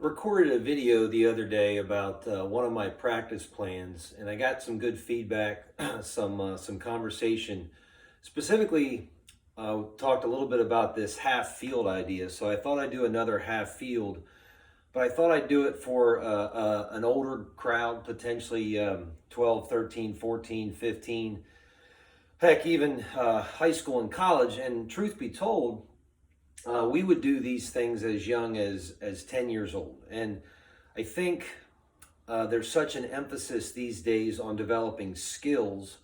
recorded a video the other day about one of my practice plans, and I got some good feedback, some conversation. Specifically, talked a little bit about this half field idea. So I thought I'd do another half field, but I thought I'd do it for an older crowd, potentially 12, 13, 14, 15, heck, even high school and college. And truth be told, we would do these things as young as 10 years old. And I think there's such an emphasis these days on developing skills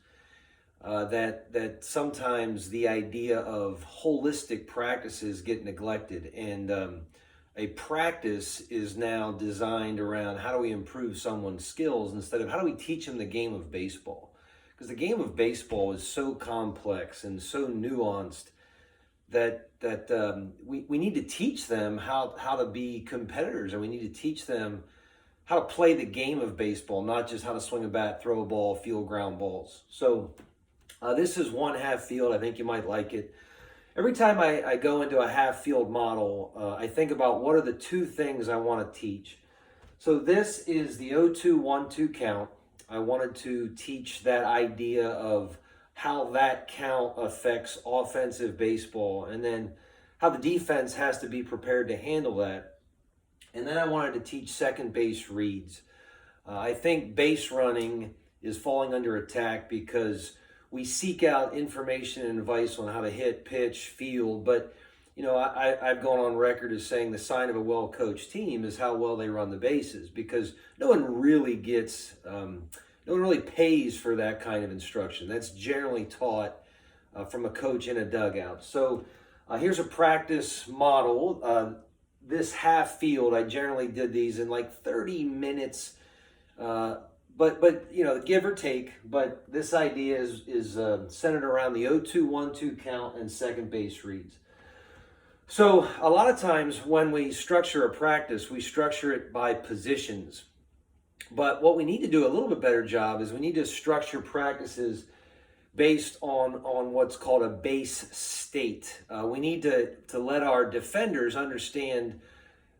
that sometimes the idea of holistic practices get neglected. And a practice is now designed around how do we improve someone's skills instead of how do we teach them the game of baseball. Because the game of baseball is so complex and so nuanced that we need to teach them how to be competitors, and we need to teach them how to play the game of baseball, not just how to swing a bat, throw a ball, field ground balls. So this is one half field. I think you might like it. Every time I go into a half field model, I think about what are the two things I want to teach. So this is the 0-2-1-2 count. I wanted to teach that idea of how that count affects offensive baseball, and then how the defense has to be prepared to handle that. And then I wanted to teach second base reads. I think base running is falling under attack because we seek out information and advice on how to hit, pitch, field, but I've gone on record as saying the sign of a well-coached team is how well they run the bases, because no one really pays for that kind of instruction. That's generally taught from a coach in a dugout. So here's a practice model. This half field, I generally did these in like 30 minutes, but give or take. But this idea is centered around the 0-2-1-2 count and second base reads. So a lot of times when we structure a practice, we structure it by positions. But what we need to do a little bit better job is we need to structure practices based on what's called a base state. We need to let our defenders understand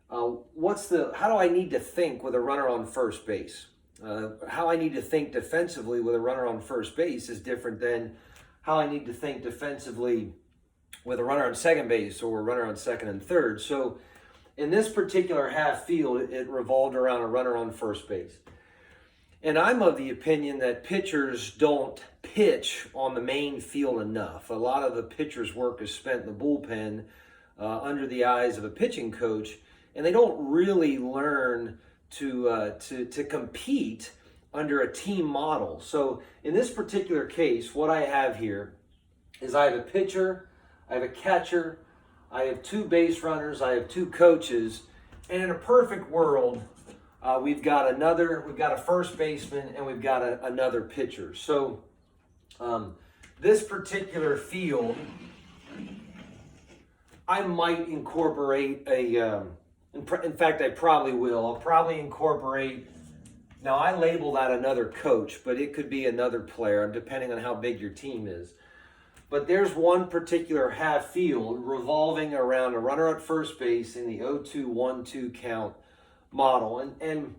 how do I need to think with a runner on first base. How I need to think defensively with a runner on first base is different than how I need to think defensively with a runner on second base or a runner on second and third. So in this particular half field, it revolved around a runner on first base. And I'm of the opinion that pitchers don't pitch on the main field enough. A lot of the pitcher's work is spent in the bullpen under the eyes of a pitching coach, and they don't really learn to compete under a team model. So in this particular case, what I have here is I have a pitcher, I have a catcher, I have two base runners, I have two coaches, and in a perfect world, we've got a first baseman, and we've got another pitcher. So this particular field, I might incorporate in fact, I probably will. I'll probably incorporate, now I label that another coach, but it could be another player, depending on how big your team is. But there's one particular half field revolving around a runner at first base in the 0-2-1-2 count model. And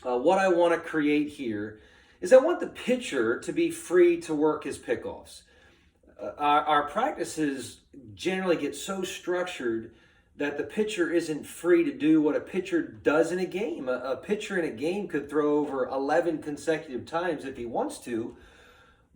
what I want to create here is I want the pitcher to be free to work his pickoffs. Our practices generally get so structured that the pitcher isn't free to do what a pitcher does in a game. A pitcher in a game could throw over 11 consecutive times if he wants to,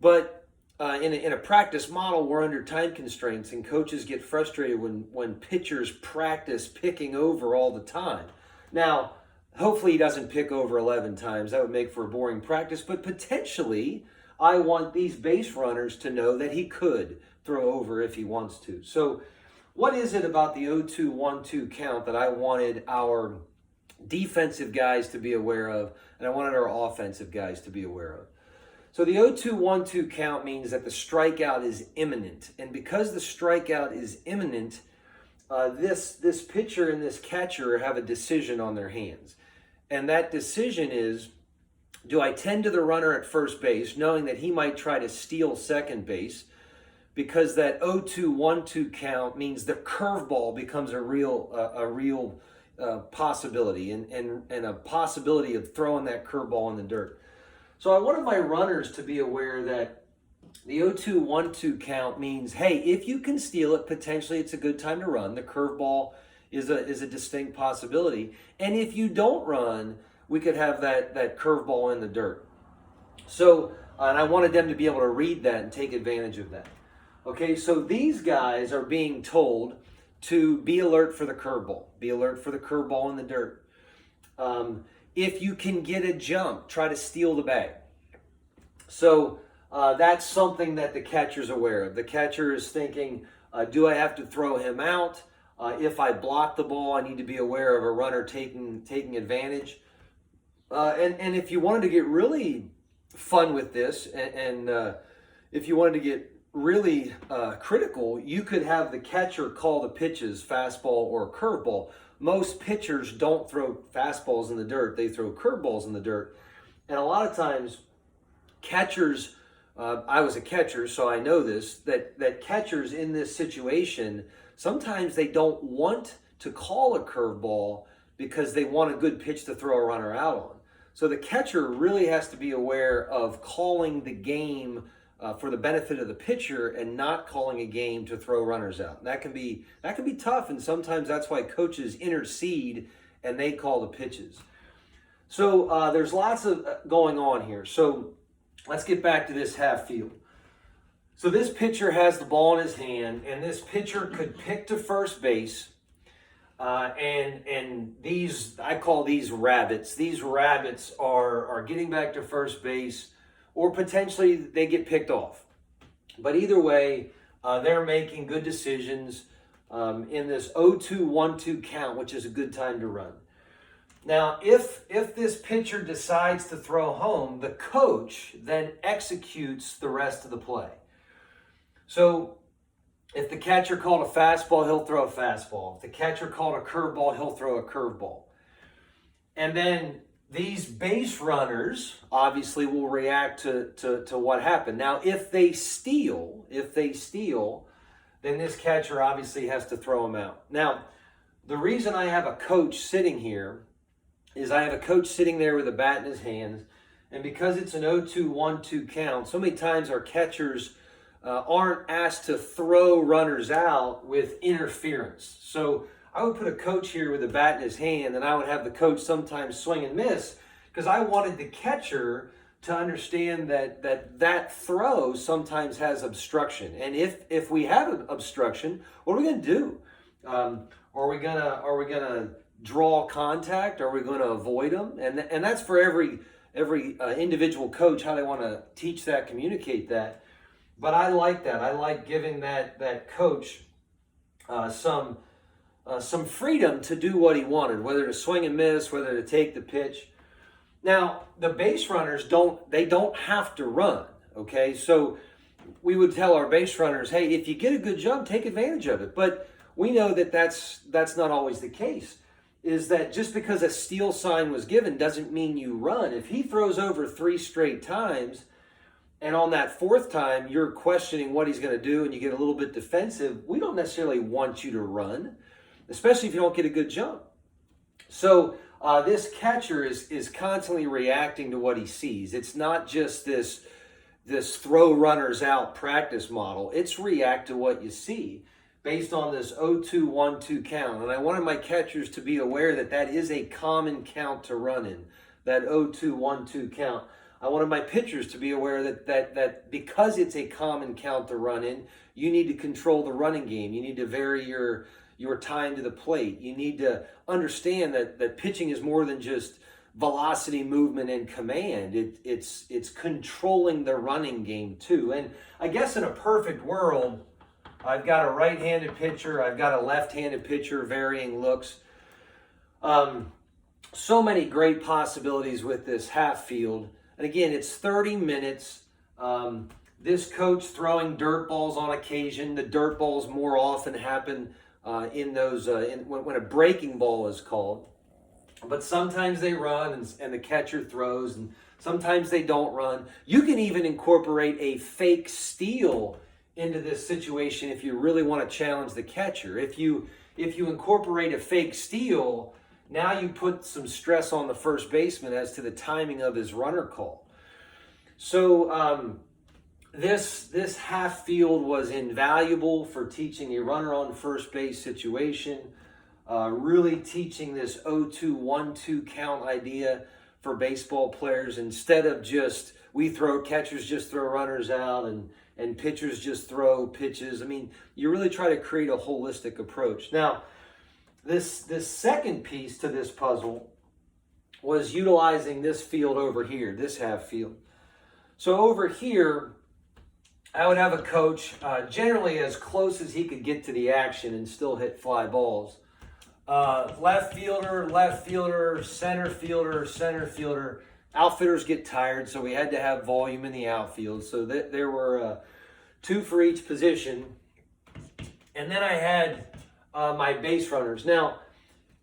but in a practice model, we're under time constraints, and coaches get frustrated when pitchers practice picking over all the time. Now, hopefully he doesn't pick over 11 times. That would make for a boring practice, but potentially I want these base runners to know that he could throw over if he wants to. So what is it about the 0-2-1-2 count that I wanted our defensive guys to be aware of, and I wanted our offensive guys to be aware of? So the 0-2-1-2 count means that the strikeout is imminent. And because the strikeout is imminent, this pitcher and this catcher have a decision on their hands. And that decision is, do I tend to the runner at first base, knowing that he might try to steal second base? Because that 0-2-1-2 count means the curveball becomes a real possibility and a possibility of throwing that curveball in the dirt. So I wanted my runners to be aware that the 0-2-1-2 count means, hey, if you can steal it, potentially it's a good time to run. The curveball is a distinct possibility. And if you don't run, we could have that curveball in the dirt. So, and I wanted them to be able to read that and take advantage of that. Okay, so these guys are being told to be alert for the curveball. Be alert for the curveball in the dirt. If you can get a jump, try to steal the bag. So that's something that the catcher's aware of. The catcher is thinking, do I have to throw him out? If I block the ball, I need to be aware of a runner taking advantage. And if you wanted to get really fun with this, and if you wanted to get really critical, you could have the catcher call the pitches, fastball or curveball. Most pitchers don't throw fastballs in the dirt. They throw curveballs in the dirt. And a lot of times, catchers, I was a catcher, so I know this, that catchers in this situation, sometimes they don't want to call a curveball because they want a good pitch to throw a runner out on. So the catcher really has to be aware of calling the game for the benefit of the pitcher and not calling a game to throw runners out. And that can be tough, and sometimes that's why coaches intercede and they call the pitches. So there's lots of going on here. So let's get back to this half field. So this pitcher has the ball in his hand, and this pitcher could pick to first base. And these, I call these rabbits. These rabbits are getting back to first base, or potentially they get picked off. But either way, they're making good decisions in this 0-2-1-2 count, which is a good time to run. Now, if this pitcher decides to throw home, the coach then executes the rest of the play. So if the catcher called a fastball, he'll throw a fastball. If the catcher called a curveball, he'll throw a curveball. And then these base runners obviously will react to what happened. Now, if they steal, then this catcher obviously has to throw them out. Now, the reason I have a coach sitting here is I have a coach sitting there with a bat in his hands, and because it's an 0-2-1-2 count, so many times our catchers aren't asked to throw runners out with interference. So I would put a coach here with a bat in his hand, and I would have the coach sometimes swing and miss, because I wanted the catcher to understand that throw sometimes has obstruction. And if we have an obstruction, what are we going to do? Are we gonna draw contact? Are we going to avoid them? And that's for every individual coach, how they want to teach that, communicate that. But I like that. I like giving that coach some freedom to do what he wanted, whether to swing and miss, whether to take the pitch. Now, the base runners don't have to run, okay? So we would tell our base runners, hey, if you get a good jump, take advantage of it. But we know that's not always the case, is that just because a steal sign was given doesn't mean you run. If he throws over 3 straight times, and on that 4th time, you're questioning what he's going to do and you get a little bit defensive, we don't necessarily want you to run, especially if you don't get a good jump. So this catcher is constantly reacting to what he sees. It's not just this throw runners out practice model. It's react to what you see based on this 0-2-1-2 count. And I wanted my catchers to be aware that is a common count to run in, that 0-2-1-2 count. I wanted my pitchers to be aware that because it's a common count to run in, you need to control the running game. You need to vary your time to the plate. You need to understand that pitching is more than just velocity, movement, and command. It's controlling the running game too. And I guess in a perfect world, I've got a right-handed pitcher, I've got a left-handed pitcher, varying looks. So many great possibilities with this half field. And again, it's 30 minutes. This coach throwing dirt balls on occasion. The dirt balls more often happen in those when a breaking ball is called. But sometimes they run and the catcher throws, and sometimes they don't run. You can even incorporate a fake steal into this situation if you really want to challenge the catcher. If you incorporate a fake steal, now you put some stress on the first baseman as to the timing of his runner call. So this half field was invaluable for teaching a runner on first base situation, really teaching this 0-2, 1-2 count idea for baseball players. Instead of just, catchers just throw runners out and pitchers just throw pitches. I mean, you really try to create a holistic approach. Now, this second piece to this puzzle was utilizing this field over here, this half field. So over here, I would have a coach generally as close as he could get to the action and still hit fly balls. Left fielder, center fielder. Outfielders get tired, so we had to have volume in the outfield. So there were 2 for each position. And then I had my base runners. Now,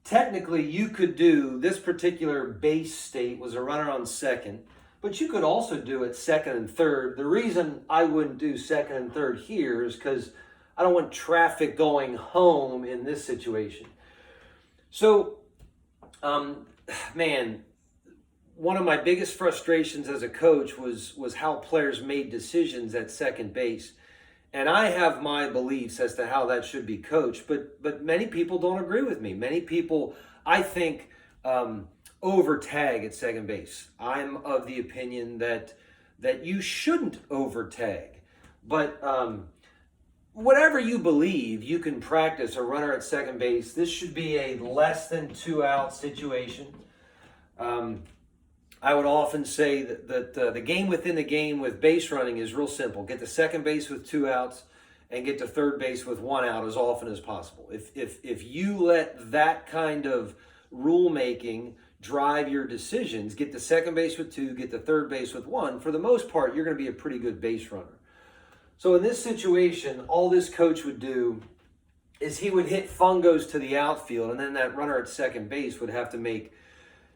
technically, you could do this particular base state was a runner on second, but you could also do it second and third. The reason I wouldn't do second and third here is because I don't want traffic going home in this situation. So, man, one of my biggest frustrations as a coach was how players made decisions at second base. And I have my beliefs as to how that should be coached, but many people don't agree with me. Many people, I think, over tag at second base. I'm of the opinion that you shouldn't over tag. But whatever you believe, you can practice a runner at second base. This should be a less than 2 out situation. I would often say that the game within the game with base running is real simple. Get to second base with 2 outs and get to third base with 1 out as often as possible. If you let that kind of rule making drive your decisions, get to second base with 2, get to third base with 1, for the most part, you're going to be a pretty good base runner. So in this situation, all this coach would do is he would hit fungos to the outfield, and then that runner at second base would have to make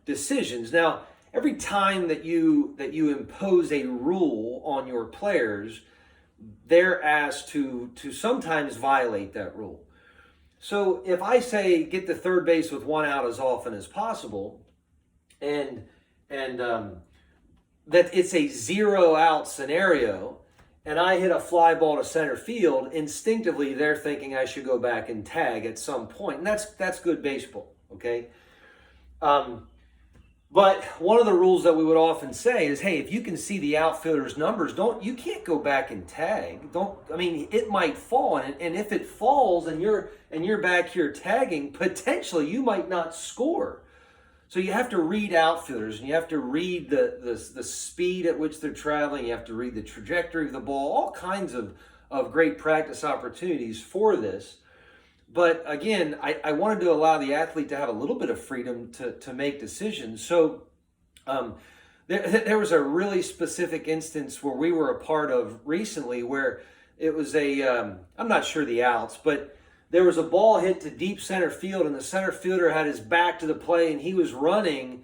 decisions. Now, every time that you impose a rule on your players, they're asked to sometimes violate that rule. So if I say get to third base with 1 out as often as possible, and that it's a 0 out scenario, and I hit a fly ball to center field, instinctively they're thinking I should go back and tag at some point, and that's good baseball, okay? But one of the rules that we would often say is, hey, if you can see the outfielder's numbers, you can't go back and tag. It might fall, and if it falls and you're back here tagging, potentially you might not score. So you have to read outfielders, and you have to read the speed at which they're traveling. You have to read the trajectory of the ball, all kinds of great practice opportunities for this. But again, I wanted to allow the athlete to have a little bit of freedom to make decisions. So there was a really specific instance where we were a part of recently where it was I'm not sure the outs, but there was a ball hit to deep center field, and the center fielder had his back to the play, and he was running.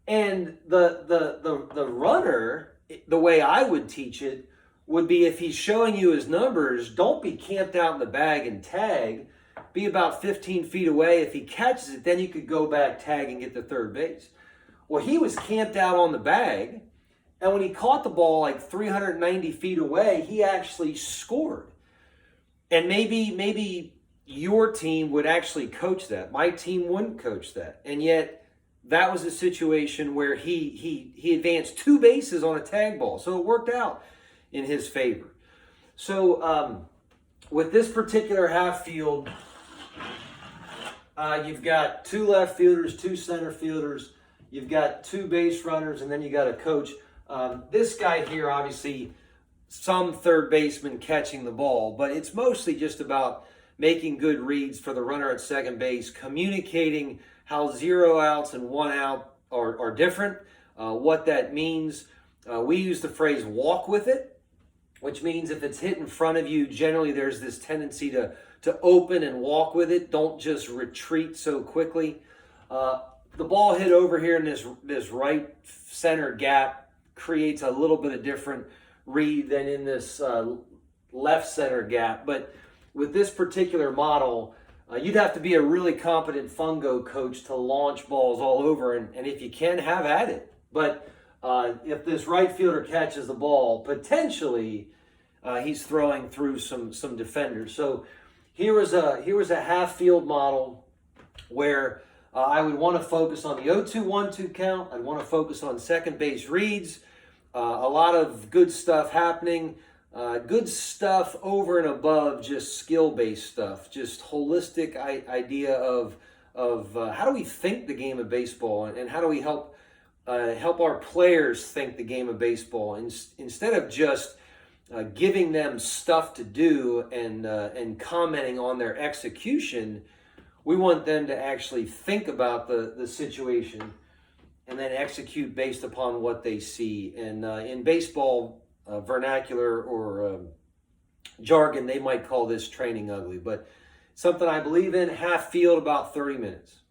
And the runner, the way I would teach it, would be if he's showing you his numbers, don't be camped out in the bag and tag. Be about 15 feet away. If he catches it, then you could go back, tag, and get to third base. Well, he was camped out on the bag, and when he caught the ball like 390 feet away, he actually scored. And maybe your team would actually coach that. My team wouldn't coach that. And yet, that was a situation where he advanced 2 bases on a tag ball. So it worked out in his favor. So with this particular half field, you've got 2 left fielders, 2 center fielders, you've got 2 base runners, and then you got a coach. This guy here, obviously, some third baseman catching the ball, but it's mostly just about making good reads for the runner at second base, communicating how 0 outs and 1 out are different, what that means. We use the phrase walk with it, which means if it's hit in front of you, generally there's this tendency to open and walk with it. Don't just retreat so quickly. The ball hit over here in this right center gap creates a little bit of different read than in this left center gap. But with this particular model, You'd have to be a really competent fungo coach to launch balls all over, and if you can, have at it. But if this right fielder catches the ball, potentially he's throwing through some defenders. So here was a half field model where I would want to focus on the 0-2-1-2 count. I'd want to focus on second base reads. A lot of good stuff happening. Good stuff over and above just skill-based stuff. Just holistic idea of how do we think the game of baseball, and how do we help our players think the game of baseball, instead of just giving them stuff to do and commenting on their execution. We want them to actually think about the situation and then execute based upon what they see. And in baseball vernacular or jargon, they might call this training ugly, but something I believe in. Half field, about 30 minutes.